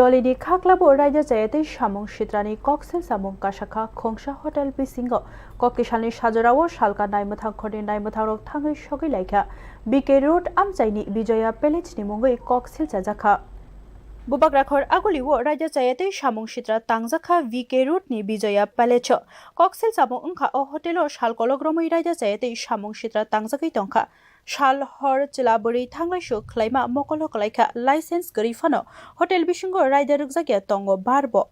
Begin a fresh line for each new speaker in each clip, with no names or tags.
দলিনি খাকলাবো রাজ্য চাইতে সামং সিত্রানি কক্সেল সামং কাশাখা খংসা হোটেল বিসিঙ্গ ককিশালনি সাজরাও সালকা নাইমথাং খনি নাইমথাং রক থাङै সগै लाइखा বিকে রোড আমচাইনি বিজয়া পেলেজনি মুঙ্গै কক্সেল চাজাখা Bubak rakhor aguliwo raja chayate samung sitra tangjakha VK route ni Bijaya Palace Coxel samung ungkha o hotelo shalkologromoi raja chayate samung sitra tangjakai tongkha Shal hor chilaburi thanglai shu khlaima mokolo kalaikha license gari fano hotel bisingo raida rukjakya tongo barbo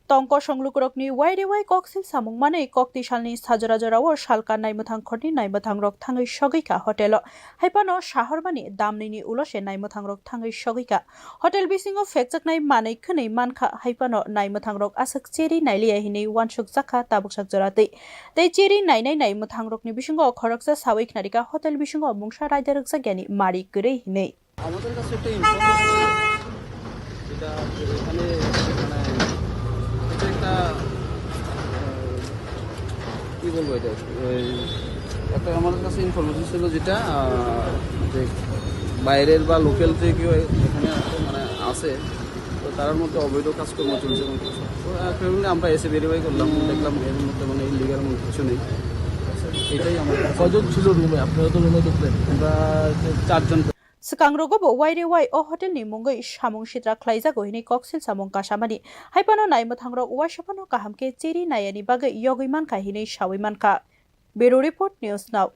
Tongko সংলুকরকনি ওয়াইরেওয়াই কক্সেল সামুং মানে কক্তি সালনি সাজরাজরাও শালকা নাইমথাং খনি নাইমথাং রক থাङै সগৈকা hotel হাইপানো শাহরমানি দামনিনি উলসে নাইমথাং রক থাङै সগৈকা hotel বিसिङो फेकजाकनाय मानै खनै मानखा हाइपानो नाइमथां रक आसक cherry नाइलिया हिनै Wansuk जाखा ताबुकसाक जरातै तै cherry नाइनाय नाइमथां रकनि बिसिङो खरकसा सावै खनारिका hotel बिसिङो मुंसा रायदारक जागियानि मारि गरै हिनै
আমাদের কাছে একটা ইনফরমেশন যেটা এখানে এটা একটা কি বলবো এটা একটা আমাদের কাছে ইনফরমেশন ছিল যেটা যে বাইরের বা লোকাল যে কেউ এখানে মানে আছে তো তার মধ্যে অবৈধ কাজকর্ম চলছে এবং ফ্যামিলি আমরা এসে ভেরিফাই করলাম দেখলাম এর মধ্যে মানে ইলিগাল মধ্যে কিছু নেই এটাই আমাদের
কজন ছিল রুমে আপনারা তো রুমে ঢুকলেন
আমরা 4 জন
Sekangrogobo wairewai o hotel ni mungai samung sitra khlaijago hini cocktail samung kasamani haipano naimothangrok uwasapano kahamke cheri nayani bagai yogui manka hini sawi manka Bureau Report News Now